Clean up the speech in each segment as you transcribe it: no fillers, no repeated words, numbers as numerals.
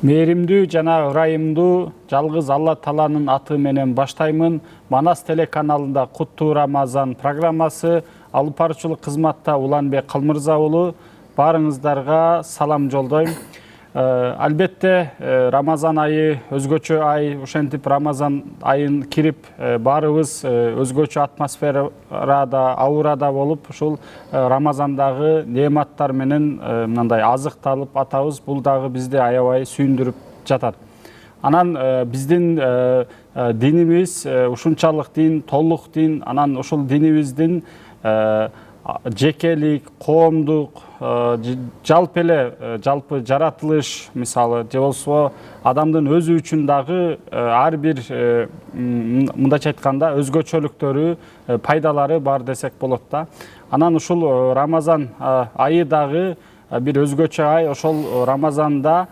Мээримдүү жана ырайымдуу жалгыз Алла Тааланын аты менен баштаймын. Манас телеканалында Куттуу Рамазан программасы, алып баруучулук кызматта Уланбек Калмырза уулу. Баарыңыздарга салам жолдойм. Албетте Рамазан айы өзгөчө ай, ошентип Рамазан айын кирип баарыбыз өзгөчө атмосферада, аурада болуп, ушул Рамазандагы неаматтар менен мындай азыкталып атабыз. Бул дагы бизди аябай сүйүндүрүп жатат. Анан биздин динибиз ушунчалык дин, толук дин, анан ушул динибиздин жекелик, коомдук, жалпы жаратылыш, мисалы, же болсо адамдын өзү үчүн дагы ар бир мындайча айтканда өзгөчөлүктөрү, пайдалары бар десек болот да. Анан ушул Рамазан айы дагы бир өзгөчө ай. Ошол Рамазанда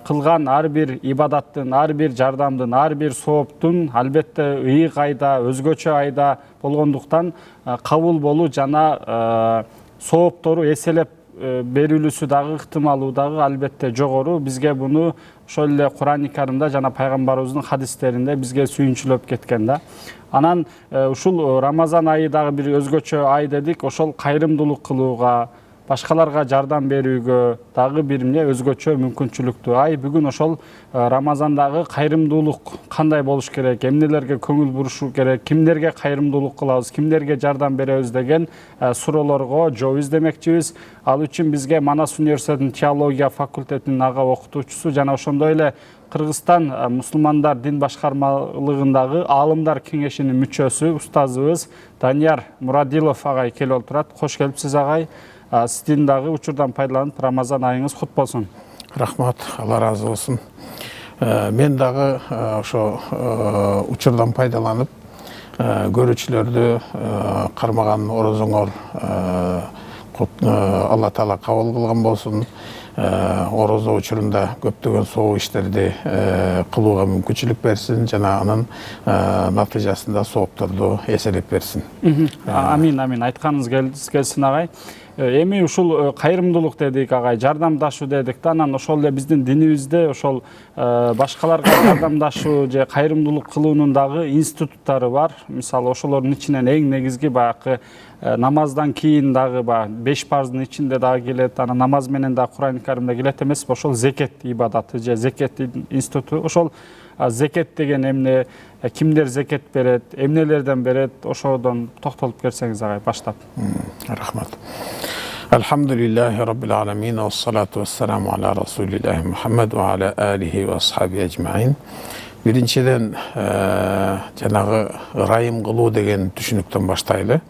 кылган ар бир ибадаттын, ар бир жардамдын, ар бир сооптун албетте ыйык айда, өзгөчө айда болгондуктан кабыл болуу жана сооптору эселеп берилүүсү дагы ыктымалуу дагы албетте жогору. Бизге буну ошол эле Кур'ан-ы Каримде жана пайгамбарыбыздын хадистеринде бизге сүйүнчүлөп кеткен да. Анан ушул Рамазан айы дагы бир өзгөчө ай дедик. Ошол кайрымдуулук кылууга, башкаларга жардам берүүгө дагы бир өзгөчө мүмкүнчүлүктүү ай. Бүгүн ошол Рамазандагы кайрымдуулук кандай болуш керек, эмнелерге көңүл бурушу керек, кимдерге кайрымдуулук кылабыз, кимдерге жардам беребиз деген суроолорго жооп издемекчибиз. Ал үчүн бизге Манас университетинин теология факультетинин ага окутуучусу жана ошондой эле Кыргызстан мусулмандар дин башкармалыгындагы аалымдар кеңешинин мүчөсү, устазыбыз Данияр Мурадилов агай келип отурат. Кош келипсиз агай. Сиздин дагы учурдан пайдаланып Рамазан айыңыз кут болсун. Рахмат, Алла разы болсун. Мен дагы ошо учурдан пайдаланып көрүүчүлөрдү кармаган орозоңор Алла Таала кабыл кылган болсун. Орозо учурунда көптөгөн соо иштерди кылууга мүмкүнчүлүк берсин жана анын натыйжасында соопторду эселеп берсин. Амин, амин. Айтканыңыз келсин агай. Эми ушул кайрымдуулук дедик агай, жардамдашуу дедик да. Анан ошол эле биздин динибизде ошол башкаларга жардамдашуу же кайрымдуулук кылуунун дагы институттары бар. Мисалы ошолордун ичинен эң негизги баягы намаздан кийин дагы 5 парздын ичинде дагы келет. Анан намаз менен дагы Кур'ан-ы Каримде келет эмеспи? Ошол зекет ибадаты же зекет институту. Ошол зекет деген эмне, кимдер зекет берет, эмнелерден берет, ошодон токтолуп берсеңиз агай баштап. Рахмат. Алхамдулиллахи раббил аламин, вассалату вассаламу аля расулиллахи Мухаммад ва аля алихи ва асхаби ажмаин. Биринчиден жанагы ырайым кылуу деген түшүнүктөн баштайлы.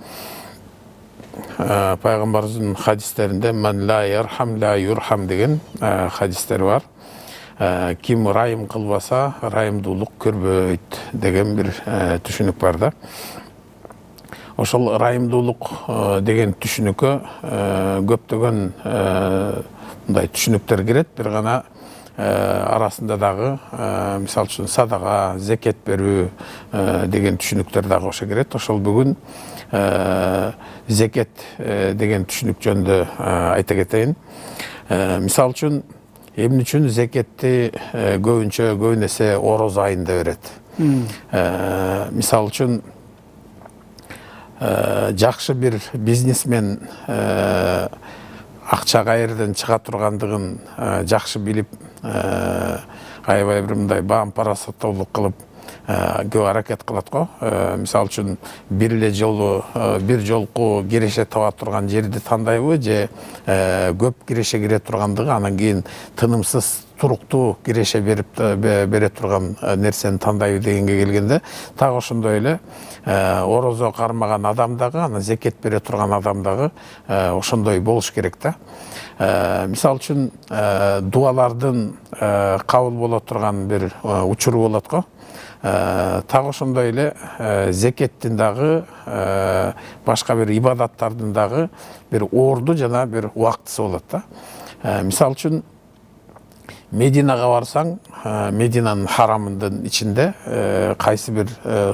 Пайгамбарыбыздын хадистеринде "Мен ла ярхам ла юрхам" деген хадистер бар. Ким ырайым кылбаса, ырайымдуулук көрбөйт деген бир түшүнүк бар да. Ошол ырайымдуулук деген түшүнүккө көптөгөн мындай түшүнүктөр кирет. Бир гана арасында дагы мисалы үчүн садага, зекет берүү деген түшүнүктөр дагы ошо кирет. Ошол бүгүн зекет деген түшүнүк жөнүндө айта кетейин. Мисалы үчүн эмне үчүн зекетти көбүн эсе орозо айында берет. Мисалы үчүн жакшы бир бизнесмен акча каерден чыга тургандыгын жакшы билип, аябай бир мындай баам парасаттуулук кылып көп аракет кылат го. Мисалы үчүн бир жолку киреше таба турган жерди тандайбы же көп киреше кире тургандыгы, анан кийин тынымсыз туруктуу киреше бере турган нерсени тандайбы дегенге келгенде, так ошондой эле орозо кармаган адам дагы, анан зекет бере турган адам дагы ошондой болуш керек да. Мисалы үчүн дуалардын кабыл боло турган бир учуру болот го. Так ошондой эле зекеттин дагы башка бир ибадаттардын дагы бир орду жана бир убактысы болот да. Мисалы үчүн Мединага барсаң, Мединанын харамынын ичинде кайсы бир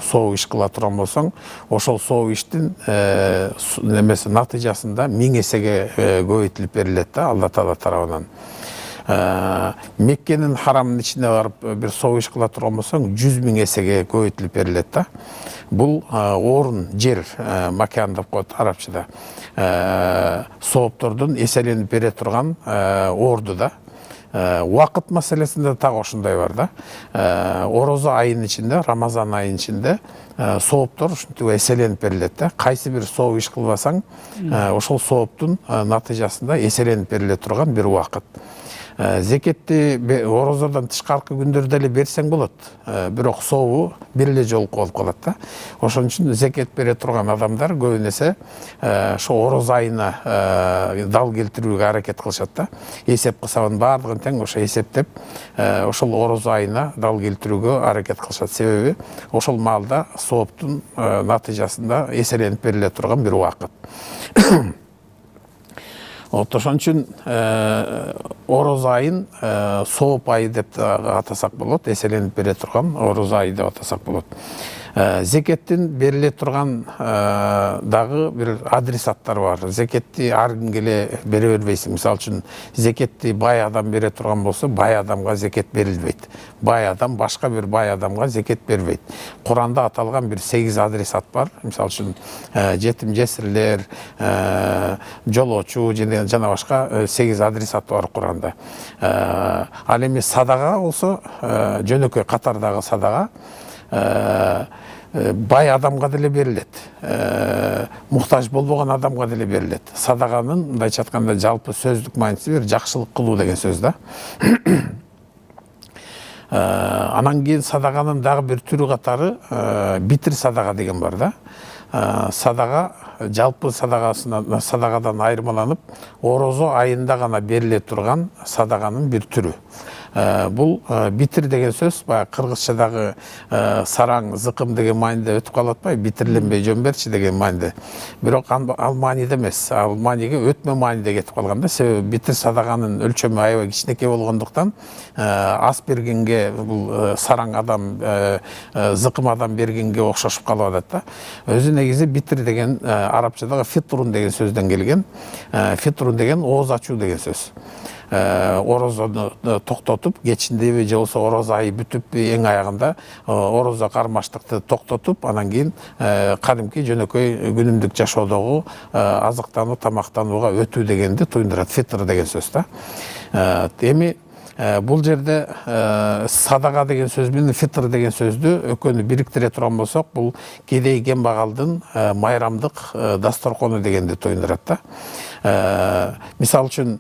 соо иш кыла турган болсоң, ошол соо иштин немеси натыйжасында 1000 эсеге көбөйтүлүп берилет да Алла Таала тарабынан. Меккенин харамынын ичине барып бир соо иш кыла турган болсоң 100 000 эсеге көбөйтүлүп берилет да. Бул орун, жер, макан деп коет арабчада. Сооптордун эселенип бере турган орду да. Вакыт маселесинде так ошондой бар да. Орозо айынын ичинде, Рамазан айынын ичинде сооптор ушинтип эселенип берилет да. Кайсы бир соо иш кылбасаң, ошол сооптун натыйжасында эселенип бериле турган бир убакыт. Зекетти орозодон тышкаркы күндөрдө эле берсең болот, бирок сообу бир эле жолу болуп калат да. Ошон үчүн зекет бере турган адамдар көбүнесе ошо ороз айына дал келтирүүгө аракет кылышат да. Эсеп кысабын баардыгын тең ошо эсептеп, ошол ороз айына дал келтирүүгө аракет кылышат. Себеби ошол маалда сооптун натыйжасында эселенип бериле турган бир убакыт. Ошон үчүн ороз айын сооп айы деп атасак болот, эселенип бере турган ороз айы деп атасак болот. Зекеттин бериле турган дагы бир адресаттар бар. Зекетти ар кимге эле бере бербейсиң. Мисалы үчүн зекетти бай адам бере турган болсо, бай адамга зекет берилбейт. Бай адам башка бир бай адамга зекет бербейт. Куранда аталган бир 8 адресат бар. Мисалы үчүн жетим жесирлер, жолоочу жана башка 8 адресат бар Куранда. Ал эми садага болсо, жөнөкөй катардагы садага бай адамга деле берилет, муктаж болбогон адамга деле берилет. Садаганын мындайча айтканда жалпы сөздүк мааниси бир жакшылык кылуу деген сөз да. Анан кийин садаганын дагы бир түрү катары битир садага деген бар да. Садага жалпы садагадан айырмаланып, орозо айында гана бериле турган садаганын бир түрү. Бул битир деген сөз кыргызчадагы сараң, зыкым деген мааниде өтүп калып атпайбы, битирленбей жөн берчи деген мааниде. Бирок ал мааниде эмес, ал мааниге өтмө мааниде кетип калган да. Себеби битир садаганын өлчөмү аябай кичинекей болгондуктан ас бергенге, бул сараң адам, зыкым адам бергенге окшошуп калып атат да. Өзү негизи битир деген арабчадагы фитрун деген сөздөн келген. Фитрун деген ооз ачуу деген сөз. Орозону токтотуп, кечиндеби же болбосо ороз айы бүтүп эң аягында орозо кармаштыкты токтотуп, анан кийин кадимки жөнөкөй күнүмдүк жашоодогу азыктануу, тамактанууга өтүү дегенди туюндурат. Фитр деген сөз да. Эми бул жерде садага деген сөз менен фитр деген сөздү экөөнү бириктире турган болсок, бул кедей кембагалдын майрамдык дасторкону дегенди туюндурат да. Мисалы үчүн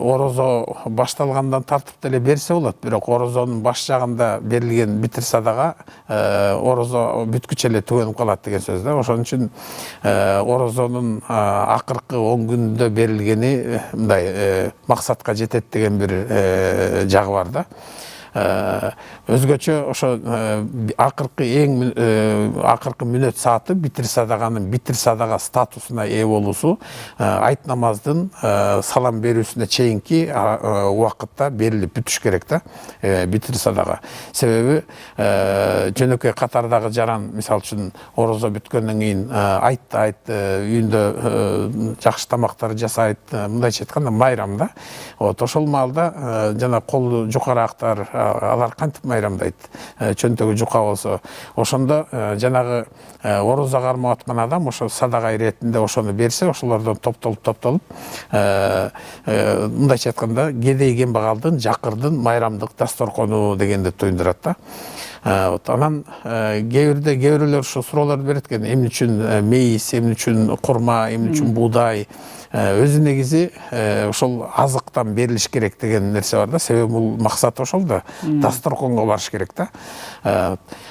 орозо башталгандан тартып деле берсе болот, бирок орозонун баш жагында берилген битир садага орозо бүткүчө эле түгөнүп калат деген сөз да. Ошон үчүн орозонун акыркы 10 күндө берилгени мындай максатка жетет деген бир жагы бар да. Өзгөчө ошо акыркы мүнөт сааты битир садаганын битир садага статусуна ээ болуусу айт намаздын салам берүүсүнө чейинки убакытта берилип бүтүш керек да, битир садага. Себеби жөнөкөй катардагы жаран, мисалы үчүн орозо бүткөндөн кийин айтты айт, үйүндө жакшы тамактар жасайт, мындайча айтканда майрам да. Ошол маалда жана колу жукарактар алар кантип майрамдайт, чөнтөгү жука болсо, ошондо жанагы орозо кармап аткан адам ошо садага иретинде ошону берсе, ошолордон топтолуп мындайча айтканда кедей кембагалдын жакырдын майрамдык дасторкону дегенди туюндурат да. Анан кээ-бирлер ошо суроолорду берет экен, эмне үчүн мейис, эмне үчүн курма, эмне үчүн буудай. Өзү негизи ошол азыктан берилиш керек деген нерсе бар да. Себеби бул максат ошол да, дасторконго барыш керек да.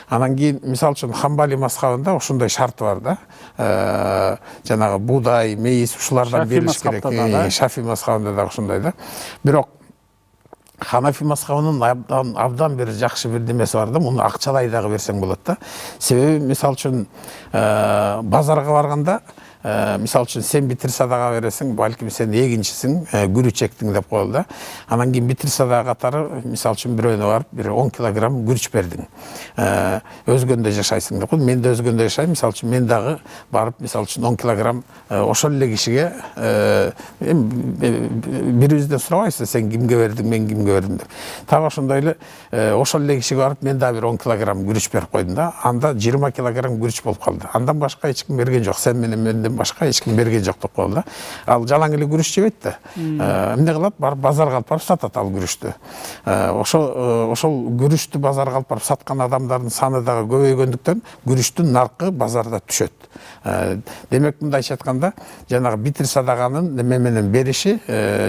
Анан кийин мисалы үчүн Хамбали мазхабында ошондой шарты бар да. Жанагы буудай, мейис ушулардан берилиш керек. Шафи мазхабында да ошондой да. Бирок Ханафи мазхабынын абдан бир жакшы бир немеси бар да, муну акчалай дагы берсең болот да. Себеби мисалы үчүн базарга барганда мисалы үчүн сен битир садака бересиң, балким сен эгинчисиң, күрүч эктиң деп коелу да. Анан кийин битир садака катары мисалы үчүн бирөөнө барып бир 10 килограмм күрүч бердиң. Өзгөндө жашайсың деп коелу. Мен да өзгөндө жашайм. Мисалы үчүн мен дагы барып мисалы үчүн 10 килограмм ошол эле кишиге бирибизден сурабайсыз, сен кимге бердиң, мен кимге бердим деп. Так ошондой эле ошол эле кишиге барып мен дагы бир 10 килограмм күрүч берип койдум да. Анда 20 килограмм күрүч болуп калды. Андан башка эч ким берген жок. Сен менен менден башка эч ким берген жок деп коелу да. Ал жалаң эле күрүч жебейт да. Эмне кылат? Барып базарга алып барып сатат ал күрүчтү. Ошол күрүчтү базарга алып барып саткан адамдардын саны дагы көбөйгөндүктөн күрүчтүн наркы базарда түшөт. Демек мындайча айтканда, жанагы битир садаканын неме менен бериши,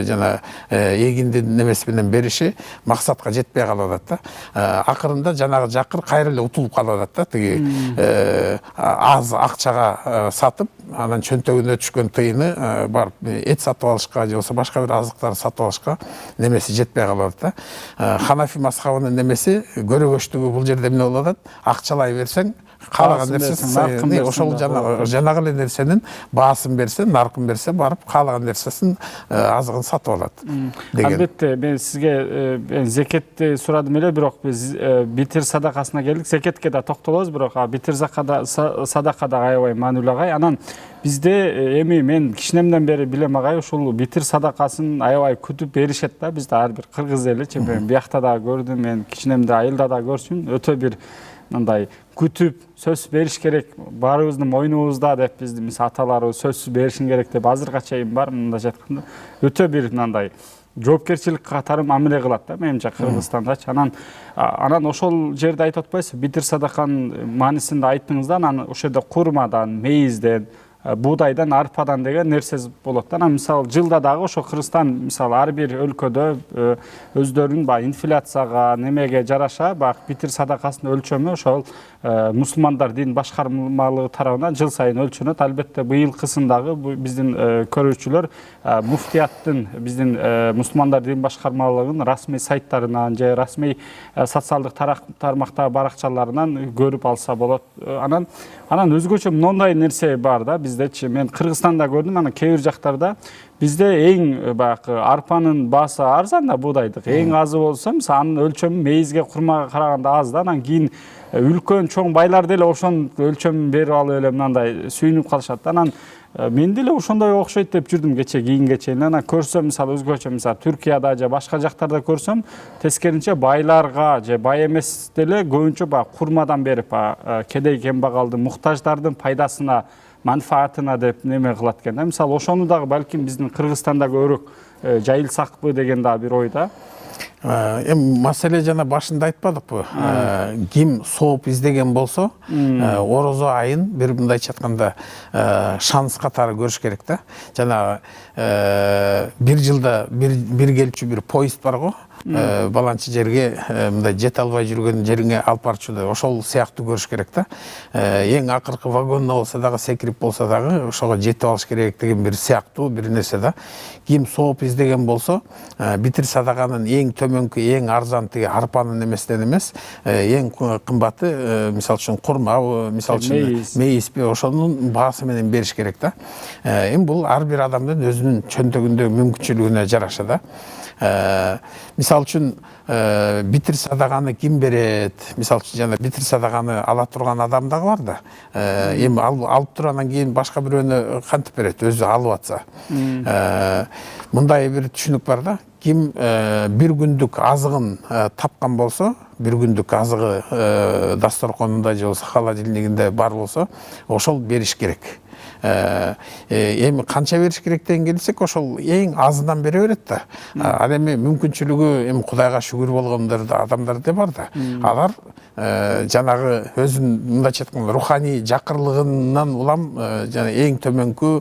жана эгиндин немеси менен бериши максатка жетпей калып атат да. Акырында жанагы жакыр кайра эле утулуп калып атат да. Тиги аз акчага сатып, анан чөнтөгүнө түшкөн тыйыны барып эт сатып алышка же болбосо башка бир азыктарды сатып алышка немеси жетпей калып атат да. Ханафи мазхабынын немеси көрөгөчтүгү бул жерде эмне болуп атат? Акчалай берсең, каалаган нерсесин, ошол жанагы эле нерсенин баасын берсе, наркын берсе, барып каалаган нерсесин азыгын сатып алат деген. Албетте, мен сизге зекетти сурадым эле, бирок биз битир садакасына келдик. Зекетке да токтолобуз, бирок битир садака да аябай маанилүү агай. Анан бизде эми мен кичинемден бери билем агай, ушул битир садакасын аябай күтүп беришет да. Бизде ар бир кыргыз эли, мен биякта да көрдүм, мен кичинемде айылда да көрчүмүн, өтө бир мындай күтүп сөз бериш керек, баарыбыздын мойнубузда деп бизди мисалы аталарыбыз сөзсүз беришин керек деп азырга чейин бар, мындайча айтканда өтө бир мындай жоопкерчилик катары мамиле кылат да менимче Кыргызстандачы. Анан ошол жерде айтып атпайсызбы, битир садаканын маанисин да айттыңыз да, анан ошол жерде курмадан, мейизден, буудайдан, арпадан деген нерсе болот да. Анан мисалы жылда дагы ошо Кыргызстан мисалы ар бир өлкөдө өздөрүнүн баягы инфляцияга, немеге жараша баягы битир садакасынын өлчөмү ошол мусулмандар дин башкармалыгы тарабынан жыл сайын өлчөнөт. Албетте быйылкысын дагы биздин көрүүчүлөр муфтияттын, биздин мусулмандар дин башкармалыгынын расмий сайттарынан же расмий социалдык тармактагы баракчаларынан көрүп алса болот. Анан өзгөчө мындай нерсе бар да биздечи. Мен Кыргызстанда көрдүм, анан кээ бир жактарда бизде эң баягы арпанын баасы арзан да, буудайдык. Эң азы болсо, мисалы анын өлчөмү мейизге, курмага караганда аз да. Анан кийин үлкөн чоң байлар деле ошонун өлчөмүн берип алып эле мындай сүйүнүп калышат. Анан мен деле ошондой окшойт деп жүрдүм кийинге чейин. Анан көрсөм мисалы өзгөчө, мисалы Түркияда же башка жактарда көрсөм, тескеринче байларга же бай эмес деле көбүнчө баягы курмадан берип, кедей кембагалдын, муктаждардын пайдасына, манфаатына деп неме кылат экен да. Мисалы ошону дагы балким биздин Кыргызстанда көбүрөөк жайылсакпы деген да бир ой да. Эми маселе жана башында айтпадыкпы? Ким сооп издеген болсо, орозо айын бир мындайча айтканда шанс катары көрүш керек да. Жана бир жылда бир келчү бир поезд бар го. Баланчы жерге мындай жете албай жүргөн жериңе алып барчу, ошол сыяктуу көрүш керек да. Эң акыркы вагонуна болсо дагы, секирип болсо дагы ошого жетип алыш керек деген бир сыяктуу бир нерсе да. Ким сооп издеген болсо, битир садаканын эң төмөнкү, эң арзан тиги арпанын эместен эмес, эң кымбаты мисалы үчүн курма, мисалы үчүн мейизби, ошонун баасы менен бериш керек да. Эми бул ар бир адамдын өзүнүн чөнтөгүндөгү мүмкүнчүлүгүнө жараша да. Мисалы үчүн битир садаканы ким берет? Мисалы үчүн жана битир садаканы ала турган адам дагы бар да. Эми алып туруп анан кийин башка бирөөнө кантип берет? Өзү алып атса. Мындай бир түшүнүк бар да. Ким бир күндүк азыгын тапкан болсо, бир күндүк азыгы дасторконунда же болбосо холодильнигинде бар болсо, ошол бериш керек. Эми канча бериш керек деген келсек, ошол эң азынан бере берет да. Ал эми мүмкүнчүлүгү эми Кудайга шүгүр болгондор да адамдар да бар да. Алар жанагы өзүнүн мындайча айтканда руханий жакырлыгынан улам жана эң төмөнкү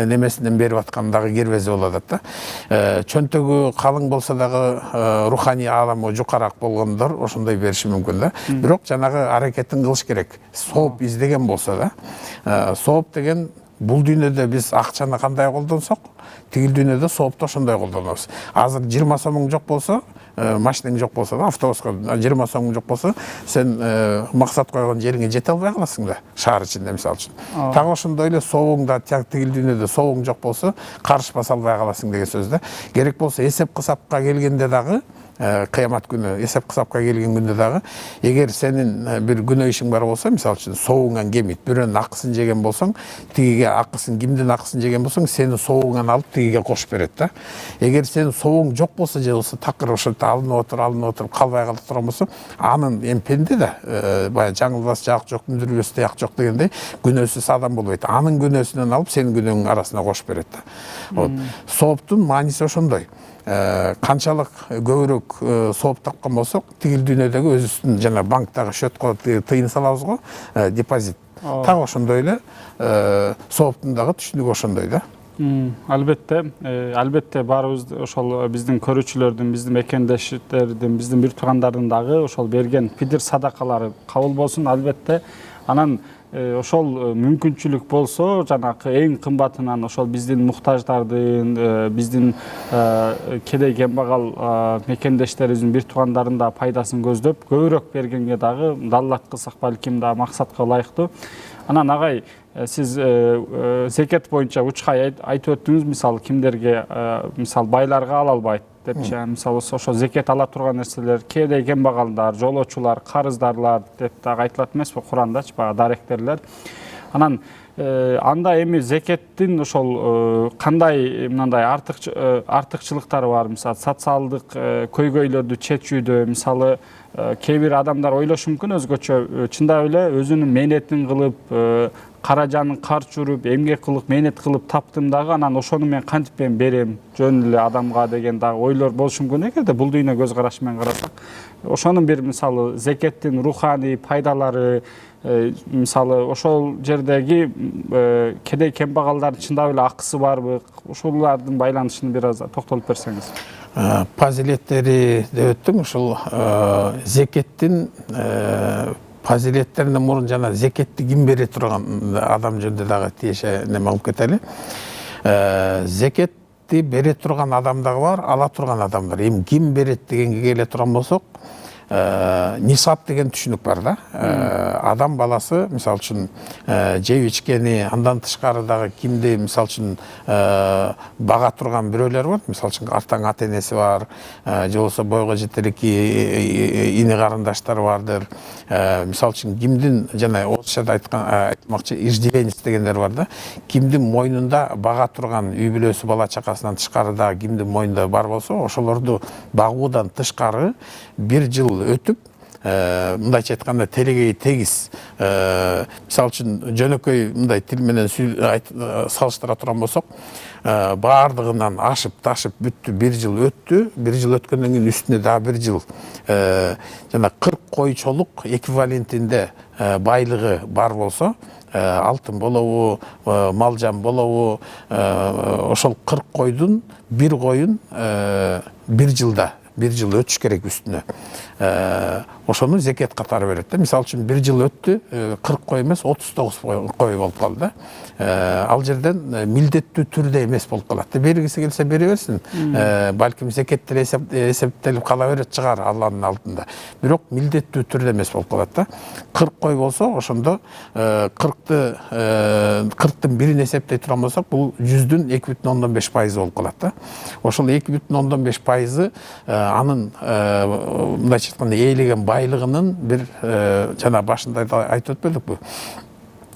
немесинен берип аткан дагы кербези болуп атат да. Чөнтөгү калың болсо дагы руханий ааламы жукараак болгондор ошондой бериши мүмкүн да. Бирок жанагы аракетин кылыш керек. Сооп издеген болсо да. Сооп деген бул дүйнөдө биз акчаны кандай колдонсок, тигил дүйнөдө соопто ошондой колдонобуз. Азыр 20 сомуң жок болсо, машинаң жоқ болса да, автобусқа 20 сомың жоқ болса, сен мақсат қойған жеріңе жете албай қаласың да, шаар ішінде мисалы үшін. Тағы ошондой эле соогуңда тигил дүйнөдө соогуң жоқ болса, карышпа салбай қаласың деген сөз да. Керек болса эсеп кысапка келгенде дагы кыямат күнү эсеп кысапка келген күндө дагы эгер сенин бир күнөө ишиң бар болсо, мисалы үчүн соогуңан кемейт, бирөөнүн акысын жеген болсоң, тигиге акысын, кимдин акысын жеген болсоң, сени соогуңан алып тигиге кошуп берет да. Эгер сенин соогуң жок болсо же болсо такыр ошентип алынып отуруп калбай калып турган болсо, анын пенде да баягы жаңылбас жак жок, мүдүрбөс тияк жок дегендей күнөөсүз адам болбойт. Анын күнөөсүнөн алып сенин күнөөңүн арасына кошуп берет да. Сооптун мааниси ошондой. Канчалык көбүрөөк сооп тапкан болсок, тигил дүйнөдөгү өзүбүздүн жана банктагы счетко тыйын салабыз го, депозит. Так ошондой эле сооптун дагы түшүнүгү ошондой да. Албетте баарыбыз ошол биздин көрүүчүлөрдүн, биздин мекендештердин, биздин бир туугандардын дагы ошол берген пидир садакалары кабыл болсун, албетте. Анан ошол мүмкүнчүлүк болсо, жанакы эң кымбатынан ошол биздин муктаждардын, биздин кедей кембагал мекендештерибиздин бир туугандарынын да пайдасын көздөп, көбүрөөк бергенге дагы даллат кылсак балким да максатка ылайыктуу. Анан агай, сиз зекет боюнча учкай айтып өттүңүз, мисалы кимдерге, мисалы байларга ала албайт депчи, мисалы ошо зекет ала турган нерселер, кедей кембагалдар, жолоочулар, карыздарлар деп дагы айтылат эмеспи Курандачы, баягы даректерлер. Анан анда эми зекеттин ошол кандай мындай артыкчылыктары бар, мисалы социалдык көйгөйлөрдү чечүүдө, мисалы кээ бир адамдар ойлошу мүмкүн өзгөчө, чындап эле өзүнүн мээнетин кылып, кара жанын карч уруп, эмгек кылып, мээнет кылып таптым дагы, анан ошону мен кантип берем жөн эле адамга деген дагы ойлор болушу мүмкүн эгерде бул дүйнө көз карашы менен карасак. Ошонун бир мисалы зекеттин руханий пайдалары, мисалы ошол жердеги кедей кембагалдардын чындап эле акысы барбы? Ошолардын байланышын бир аз токтолуп берсеңиз. Фазилеттери деп өттүң, ушул зекеттин фазилеттеринден мурун жана зекетти ким бере турган адам жөнүндө дагы тиеше неме алып кетели. Зекетти бере турган адам дагы бар, ала турган адам бар. Эми ким берет дегенге келе турган болсок, нисап деген түшүнүк бар да. Адам баласы, мисалы үчүн, жеп ичкени, андан тышкары дагы кимди, мисалы үчүн, бага турган бирөөлөр бар. Мисалы үчүн, артаң ата энеси бар, же болбосо бойго жетелик ини карындаштары бардыр. Мисалы үчүн, кимдин, жана орусчада айтмакчы, иждивенец дегендер бар да. Кимдин мойнунда бага турган үй бүлөсү, бала чакасынан тышкары дагы кимдин мойнунда бар болсо, ошолорду багуудан тышкары бир жыл өтүп, мындайча айтканда телегей тегиз, мисалы үчүн жөнөкөй мындай тил менен салыштыра турган болсок, баардыгынан ашып ташып бүттү, бир жыл өттү, бир жыл өткөндөн кийин үстүнө дагы бир жыл жана 40 койчолук эквивалентинде байлыгы бар болсо, алтын болобу, мал жан болобу, ошол 40 койдун бир койун бир жыл өтүш керек үстүнө. Ошону зекет катары берет да. Мисалы үчүн бир жыл өттү, 40 кой эмес, 39 кой болуп калды да. Ал жерден милдеттүү түрдө эмес болуп калат. Бергиси келсе бере берсин. Балким зекеттер эсептелип кала берет чыгар Алланын алдында. Бирок милдеттүү түрдө эмес болуп калат да. 40 кой болсо, ошондо 40-тын бирин эсептей турган болсок, бул 100-дүн 2,5% болуп калат да. Ошол 2,5% анын мындайча айтканда ээлеген байлыгынын бир жана башында айтып өтпөдүкпү?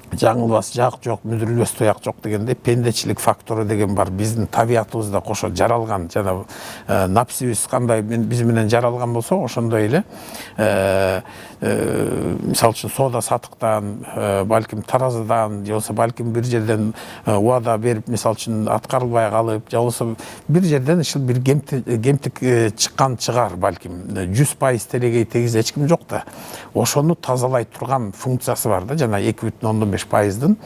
Жаңылбас жак жок, мүдүрүлбөс туяк жок дегенде пендечилик фактору деген бар. Биздин табиятыбызда кошо жаралган, жана напсибиз кандай биз менен жаралган болсо, ошондой эле мисалы үчүн соода сатыктан, балким таразыдан, же болбосо балким бир жерден убада берип, мисалы үчүн аткарылбай калып, же болбосо бир жерден ушул бир кемтик чыккан чыгар, балким 100% телегей тегиз эч ким жок да. Ошону тазалай турган функциясы бар да, жана 2,5%-дын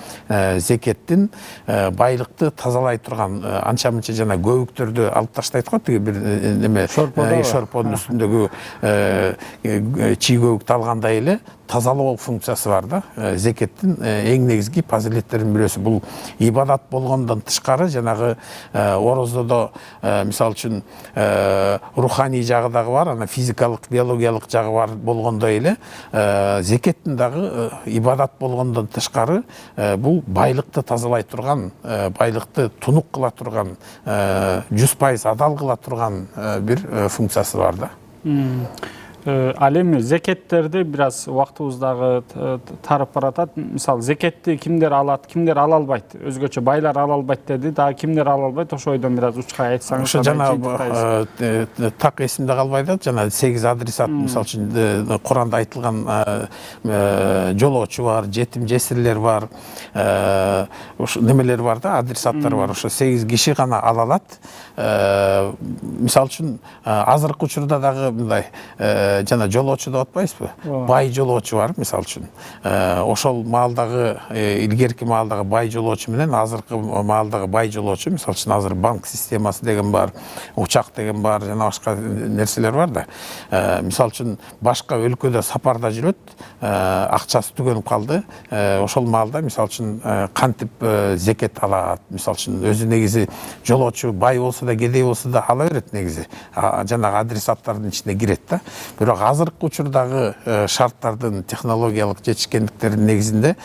зекеттин байлыкты тазалай турган анча-мынча жана көбүктөрдү алып таштайт го, тиги бир неме шорпонун үстүндөгү чий көбүктү алгандай эле тазалоо функциясы бар да. Зекеттин эң негизги фазилеттеринин бирөөсү бул ибадат болгондон тышкары жанагы ороздодо мисалы үчүн руханий жагы дагы бар, анан физикалык, биологиялык жагы бар болгондой эле зекеттин дагы ибадат болгондон тышкары бул байлыкты тазалай турган, байлыкты тунук кыла турган, 100% адал кыла турган бир функциясы бар да. Ал эми зекеттерди бираз убактыбыздагы тарып баратат. Мисалы, зекетти кимдер алат, кимдер ала албайт? Өзгөчө байлар ала албайт деди, дагы кимдер ала албайт? Ошо ойдон бираз учкай айтсаңыз. Ошо жана так эсимде калбай да, жана 8 адресат, мисалы үчүн Куранда айтылган жолоочу бар, жетим жесирлер бар, ошо немелер бар да, адресаттар бар. Ошо 8 киши гана ала алат. Мисалы үчүн азыркы учурда дагы мындай жана жолоочу деп атпайсызбы? Бай жолоочу бар, мисалы үчүн. Ошол маалдагы илгерки маалдагы бай жолоочу менен азыркы маалдагы бай жолоочу, мисалы үчүн азыр банк системасы деген бар, учак деген бар, жана башка нерселер бар да. Мисалы үчүн башка өлкөдө сапарда жүрөт, акчасы түгөнүп калды. Ошол маалда мисалы үчүн кантип зекет алат? Мисалы үчүн өзү негизи жолоочу бай болсо да, кедей болсо да ала берет негизи. Жанагы адресаттардын ичине кирет да. Бирок азыркы учурдагы шарттардын технологиялык жетишкендиктеринин негизинде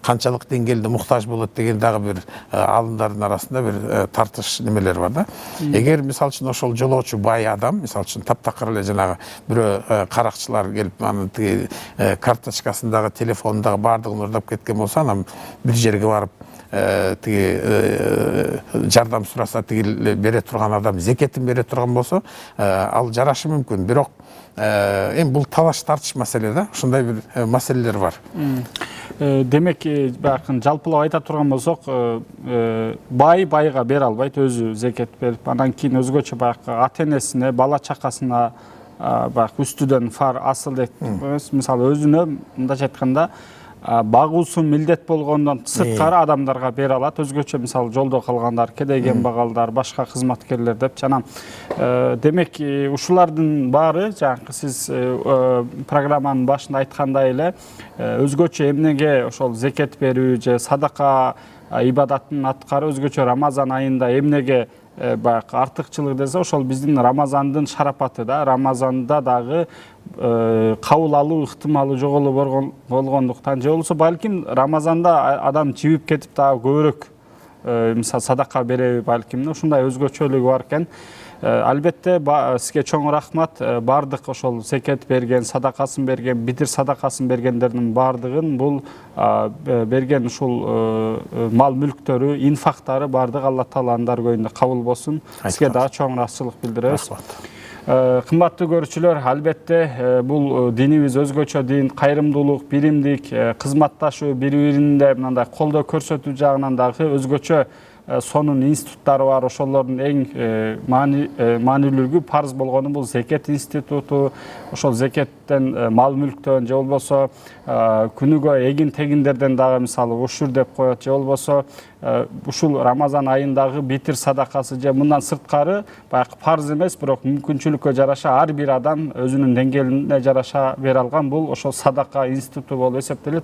канчалык деңгээлде муктаж болот деген дагы бир алымдардын арасында бир тартыш немелер бар да. Эгер мисалы үчүн ошол жолоочу бай адам, мисалы үчүн таптакыр эле жанагы бирөө каракчылар келип анын тиги карточкасындагы, телефонундагы баардыгын уурдап кеткен болсо, анан бир жерге барып жардам сураса тиги бере турган адам зекетин бере турган болсо, ал жарашы мүмкүн. Бирок эми бул талаш тартыш маселе да, ушундай бир маселелер бар. Демек, бакын жалпылап айта турган болсок, бай байга бере албайт, өзү зекет берип, анан кийин өзгөчө баягы ата-энесине, бала чакасына баягы үстүдөн фар асыл деп, мисалы өзүнө мындайча айтканда багуусу милдет болгондон сырткары адамдарга бере алат. Өзгөчө мисалы жолдо калгандар, кедей кембагалдар, башка кызматкерлер деп жана. Демек, ушулардын баары жанакы сиз программанын башында айткандай эле өзгөчө эмнеге ошол зекет берүү же садака ибадатын аткары өзгөчө Рамазан айында эмнеге баягы артыкчылык десе, ошол биздин Рамазандын шарапаты да. Рамазанда дагы кабыл алуу ыктымалы жогору болгондуктан же болбосо балким Рамазанда адам жибип кетип дагы көбүрөөк мисалы садака береби балким, ушундай өзгөчөлүгү бар экен. Албетте сизге чоң рахмат. Бардык ошол зекет берген, садакасын берген, битир садакасын бергендердин бардыгын бул берген ушул мал мүлктөрү, инфактары бардык Алла Тааланын даргөйүндө кабыл болсун. Сизге дагы чоң ыраазычылык билдиребиз. Кымбаттуу көрүүчүлөр, албетте бул динибиз өзгөчө дин, кайрымдуулук, биримдик, кызматташуу, бири-биринде мындай колдоо көрсөтүү жагынан дагы өзгөчө сонун институттары бар. Ошолордун эң маанилүүлүгү парыз болгону бул зекет институту. Ошол зекеттен, мал мүлктөн же болбосо күнүгө эгин тегиндерден дагы мисалы ушур деп коет, же болбосо ушул Рамазан айындагы битир садакасы же мындан сырткары баягы парыз эмес, бирок мүмкүнчүлүккө жараша ар бир адам өзүнүн деңгээлине жараша бере алган бул ошол садака институту болуп эсептелет.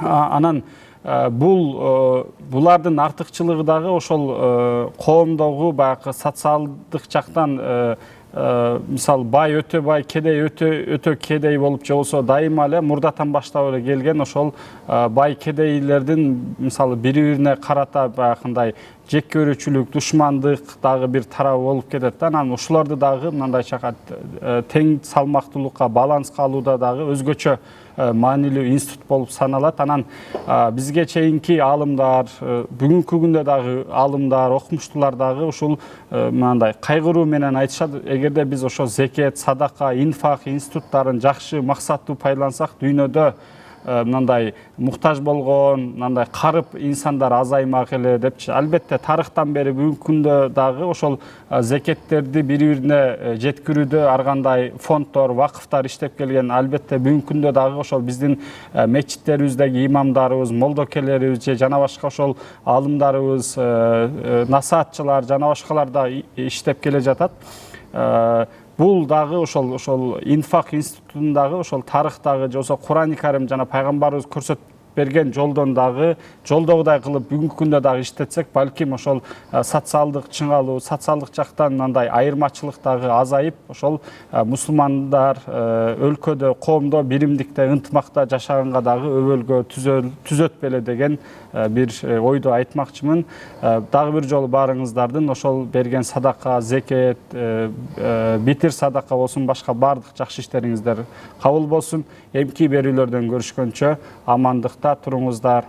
Анан булардын артыкчылыгы дагы ошол коомдогу баягы социалдык жактан мисалы бай өтө бай, кедей өтө кедей болуп же болсо дайыма эле мурдатан баштап эле келген ошол бай кедейлердин мисалы бири-бирине карата баягындай жек көрүүчүлүк, душмандык дагы бир тарабы болуп кетет. Анан ушуларды дагы мындайча тең салмактуулукка, баланска алууда дагы өзгөчө маанилүү институт болуп саналат. Анан бизге чейинки аалымдар, бүгүнкү күндө дагы аалымдар, окумуштуулар дагы ушул мындай кайгыруу менен айтышат, эгерде биз ошо зекет, садака, инфак институттарын жакшы максаттуу пайдалансак, дүйнөдө мындай муктаж болгон, мындай карып инсандар азаймак эле депчи. Албетте тарыхтан бери бүгүнкү күндө дагы ошол зекеттерди бири-бирине жеткирүүдө ар кандай фонддор, вакыфтар иштеп келген. Албетте бүгүнкү күндө дагы ошол биздин мечиттерибиздеги имамдарыбыз, молдокелерибиз же жана башка ошол аалымдарыбыз, насаатчылар жана башкалар да иштеп келе жатат. бул дагы ошол инфак институтундагы ошол тарыхтагы же болсо Курани Карим жана пайгамбарыбыз көрсөтүп берген жолдон дагы жолдогудай кылып бүгүнкү күндө дагы иштетсек, балким ошол социалдык чыңалуу, социалдык жактан мындай айырмачылык дагы азайып, ошол мусулмандар өлкөдө, коомдо биримдикте, ынтымакта жашаганга дагы өбөлгө түзөт беле деген бир ойду айтмакчымын. Дагы бир жолу баарыңыздардын ошол берген садака, зекет, битир садака болсун, башка баардык жакшы иштериңиздер кабыл болсун. Эмки берүүлөрдөн көрүшкөнчө амандыкта туруңуздар.